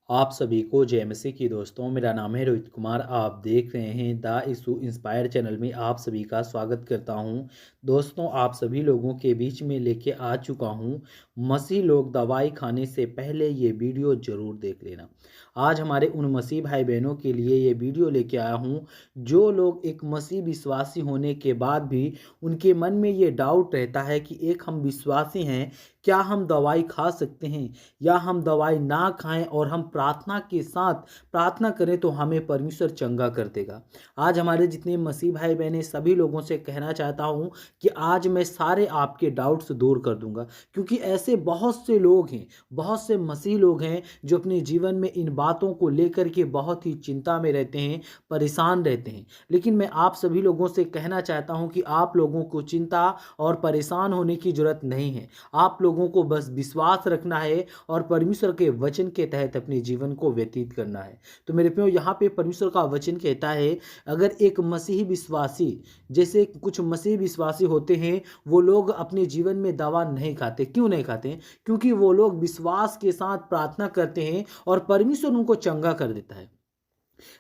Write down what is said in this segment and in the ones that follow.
आप सभी को जय मसीह की दोस्तों। मेरा नाम है रोहित कुमार। आप देख रहे हैं द इशू इंस्पायर चैनल में आप सभी का स्वागत करता हूं। दोस्तों, आप सभी लोगों के बीच में लेके आ चुका हूं मसीह लोग दवाई खाने से पहले ये वीडियो ज़रूर देख लेना। आज हमारे उन मसीह भाई बहनों के लिए ये वीडियो लेके आया हूं जो लोग एक मसीह विश्वासी होने के बाद भी उनके मन में ये डाउट रहता है कि एक हम विश्वासी हैं, क्या हम दवाई खा सकते हैं या हम दवाई ना खाएं और हम प्रार्थना के साथ प्रार्थना करें तो हमें परमेश्वर चंगा कर देगा। आज हमारे जितने मसीह भाई बहन हैं सभी लोगों से कहना चाहता हूं कि आज मैं सारे आपके डाउट्स दूर कर दूंगा, क्योंकि ऐसे बहुत से लोग हैं, बहुत से मसीह लोग हैं जो अपने जीवन में इन बातों को लेकर के बहुत ही चिंता में रहते हैं, परेशान रहते हैं। लेकिन मैं आप सभी लोगों से कहना चाहता हूं कि आप लोगों को चिंता और परेशान होने की जरूरत नहीं है। आप लोगों को बस विश्वास रखना है और परमेश्वर के वचन के तहत अपने जीवन को व्यतीत करना है। तो मेरे प्रियो, यहाँ पे परमेश्वर का वचन कहता है, अगर एक मसीही विश्वासी, जैसे कुछ मसीही विश्वासी होते हैं, वो लोग अपने जीवन में दवा नहीं खाते। क्यों नहीं खाते? क्योंकि वो लोग विश्वास के साथ प्रार्थना करते हैं और परमेश्वर उनको चंगा कर देता है।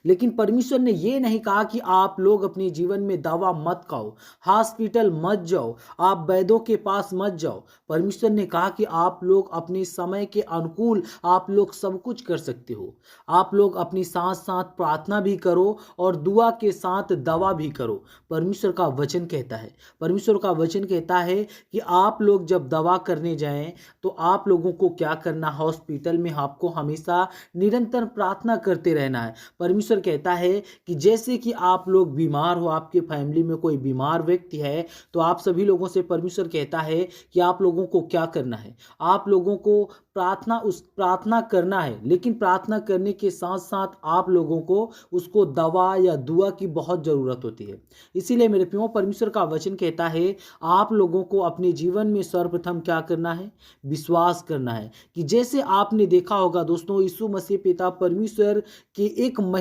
लेकिन परमेश्वर ने यह नहीं कहा कि आप लोग अपने जीवन में दवा मत खाओ, हॉस्पिटल मत जाओ, आप वैद्यों के पास मत जाओ। परमेश्वर ने कहा कि आप लोग अपने समय के अनुकूल आप लोग सब कुछ कर सकते हो। आप लोग अपनी साथ साथ प्रार्थना भी करो और दुआ के साथ दवा भी करो। परमेश्वर का वचन कहता है, परमेश्वर का वचन कहता है कि आप लोग जब दवा करने जाएं तो आप लोगों को क्या करना, हॉस्पिटल में आपको हमेशा निरंतर प्रार्थना करते रहना है। परमेश्वर कहता है कि जैसे कि आप लोग बीमार हो, आपके फैमिली में कोई बीमार व्यक्ति है, तो आप सभी लोगों से परमेश्वर कहता है कि आप लोगों को क्या करना है, आप लोगों को प्रार्थना करना है। लेकिन प्रार्थना करने के साथ साथ आप लोगों को उसको दवा या दुआ की बहुत ज़रूरत होती है। इसीलिए मेरे प्रियो, परमेश्वर का वचन कहता है आप लोगों को अपने जीवन में सर्वप्रथम क्या करना है, विश्वास करना है। कि जैसे आपने देखा होगा दोस्तों, यीशु मसीह पिता परमेश्वर की एक महिला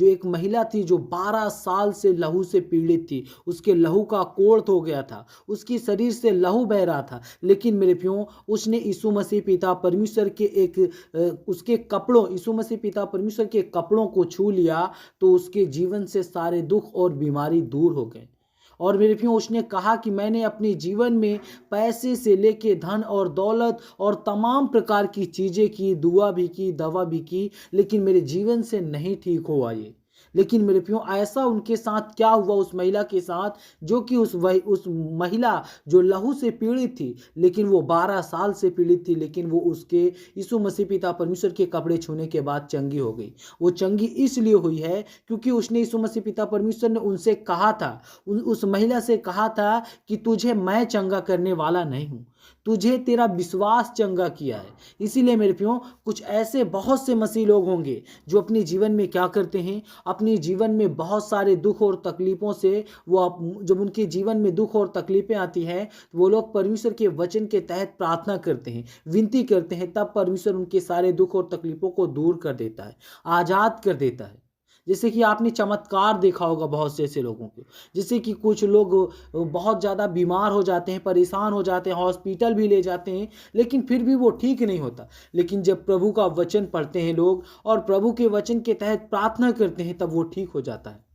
एक महिला थी जो 12 साल से लहू से पीड़ित थी। उसके लहू का कोढ़ हो गया था, उसके शरीर से लहू बह रहा था। लेकिन मेरे प्रियो, उसने यीशु मसीह पिता परमेश्वर के यीशु मसीह पिता परमेश्वर के कपड़ों को छू लिया तो उसके जीवन से सारे दुख और बीमारी दूर हो गए। और मेरे प्रियो, उसने कहा कि मैंने अपने जीवन में पैसे से लेके धन और दौलत और तमाम प्रकार की चीज़ें की, दुआ भी की, दवा भी की, लेकिन मेरे जीवन से नहीं ठीक हुआ ये। लेकिन मेरे प्रियो, ऐसा उनके साथ क्या हुआ, उस महिला के साथ, जो कि उस महिला जो लहू से पीड़ित थी, लेकिन वो 12 साल से पीड़ित थी, लेकिन वो उसके यीशु मसीह पिता परमेश्वर के कपड़े छूने के बाद चंगी हो गई। वो चंगी इसलिए हुई है क्योंकि उसने यीशु मसीह पिता परमेश्वर ने उनसे कहा था, उस महिला से कहा था कि तुझे मैं चंगा करने वाला नहीं हूँ, तुझे तेरा विश्वास चंगा किया है। इसीलिए मेरे प्रियो, कुछ ऐसे बहुत से मसीह लोग होंगे जो अपने जीवन में क्या करते हैं, अपने जीवन में बहुत सारे दुख और तकलीफ़ों से जब उनके जीवन में दुख और तकलीफ़ें आती हैं, तो वो लोग परमेश्वर के वचन के तहत प्रार्थना करते हैं, विनती करते हैं, तब परमेश्वर उनके सारे दुख और तकलीफ़ों को दूर कर देता है, आज़ाद कर देता है। जैसे कि आपने चमत्कार देखा होगा बहुत से ऐसे लोगों के, जैसे कि कुछ लोग बहुत ज़्यादा बीमार हो जाते हैं, परेशान हो जाते हैं, हॉस्पिटल भी ले जाते हैं, लेकिन फिर भी वो ठीक नहीं होता। लेकिन जब प्रभु का वचन पढ़ते हैं लोग और प्रभु के वचन के तहत प्रार्थना करते हैं, तब वो ठीक हो जाता है।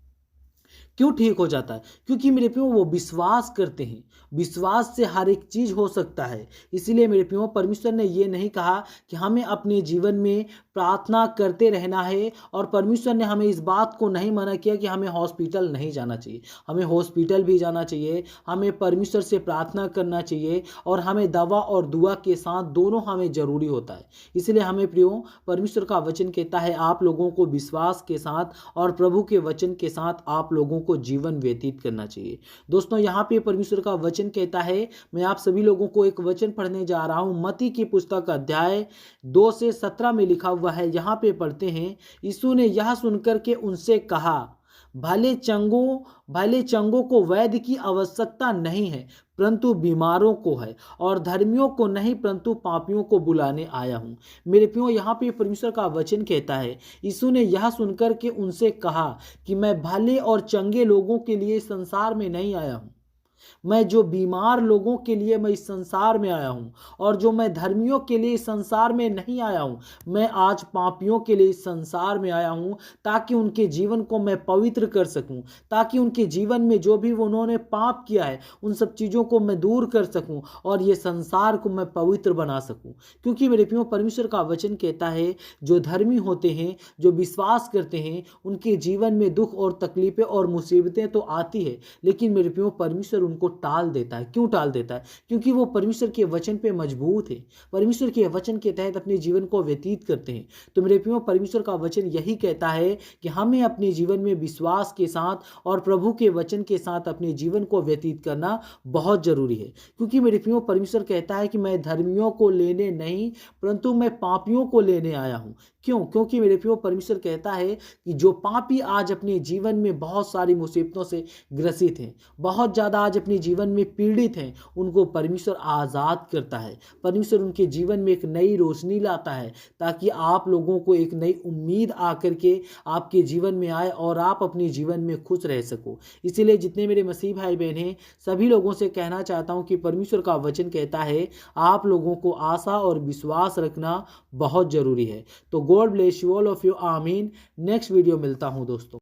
क्यों ठीक हो जाता है? क्योंकि मेरे प्रियो, वो विश्वास करते हैं। विश्वास से हर एक चीज़ हो सकता है। इसीलिए मेरे प्रियो, परमेश्वर ने ये नहीं कहा कि हमें अपने जीवन में प्रार्थना करते रहना है, और परमेश्वर ने हमें इस बात को नहीं मना किया कि हमें हॉस्पिटल नहीं जाना चाहिए। हमें हॉस्पिटल भी जाना चाहिए, हमें परमेश्वर से प्रार्थना करना चाहिए, और हमें दवा और दुआ के साथ दोनों हमें ज़रूरी होता है। इसलिए हमें प्रियो, परमेश्वर का वचन कहता है आप लोगों को विश्वास के साथ और प्रभु के वचन के साथ आप लोगों को जीवन व्यतीत करना चाहिए। दोस्तों, यहाँ पे परमेश्वर का वचन कहता है, मैं आप सभी लोगों को एक वचन पढ़ने जा रहा हूँ। मत्ती की पुस्तक अध्याय 2 से 17 में लिखा हुआ है। यहाँ पे पढ़ते हैं, यीशु ने यह सुनकर के उनसे कहा, भले चंगों को वैद्य की आवश्यकता नहीं है, परंतु बीमारों को है, और धर्मियों को नहीं परंतु पापियों को बुलाने आया हूँ। मेरे प्रियो, यहाँ पे परमेश्वर का वचन कहता है, यीशु ने यह सुनकर के उनसे कहा कि मैं भले और चंगे लोगों के लिए संसार में नहीं आया हूँ, मैं जो बीमार लोगों के लिए मैं इस संसार में आया हूँ, और जो मैं धर्मियों के लिए इस संसार में नहीं आया हूँ, मैं आज पापियों के लिए इस संसार में आया हूँ, ताकि उनके जीवन को मैं पवित्र कर सकूँ, ताकि उनके जीवन में जो भी उन्होंने पाप किया है उन सब चीज़ों को मैं दूर कर सकूँ और ये संसार को मैं पवित्र बना सकूँ। क्योंकि मेरे प्रियो, परमेश्वर का वचन कहता है जो धर्मी होते हैं, जो विश्वास करते हैं, उनके जीवन में दुख और तकलीफें और मुसीबतें तो आती है, लेकिन मेरे प्रियो परमेश्वर उनको टाल देता है। क्यों टाल देता है? क्योंकि वो परमेश्वर के वचन पे मजबूत है, परमेश्वर के वचन के तहत अपने जीवन को व्यतीत करते हैं। तो मेरे प्रियो, परमेश्वर का वचन यही कहता है कि हमें अपने जीवन में विश्वास के साथ और प्रभु के वचन के साथ अपने जीवन को व्यतीत करना बहुत जरूरी है। क्योंकि मेरे प्रियो, परमेश्वर कहता है कि मैं धर्मियों को लेने नहीं परंतु मैं पापियों को लेने आया हूं। क्यों? क्योंकि मेरे प्रियो, परमेश्वर कहता है कि जो पापी आज अपने जीवन में बहुत सारी मुसीबतों से ग्रसित हैं, बहुत ज़्यादा आज अपने जीवन में पीड़ित हैं, उनको परमेश्वर आज़ाद करता है। परमेश्वर उनके जीवन में एक नई रोशनी लाता है, ताकि आप लोगों को एक नई उम्मीद आकर के आपके जीवन में आए और आप अपने जीवन में खुश रह सको। इसीलिए जितने मेरे मसीह भाई बहन हैं, सभी लोगों से कहना चाहता हूँ कि परमेश्वर का वचन कहता है आप लोगों को आशा और विश्वास रखना बहुत ज़रूरी है। तो God bless you all of you. आमीन। नेक्स्ट वीडियो मिलता हूँ दोस्तों।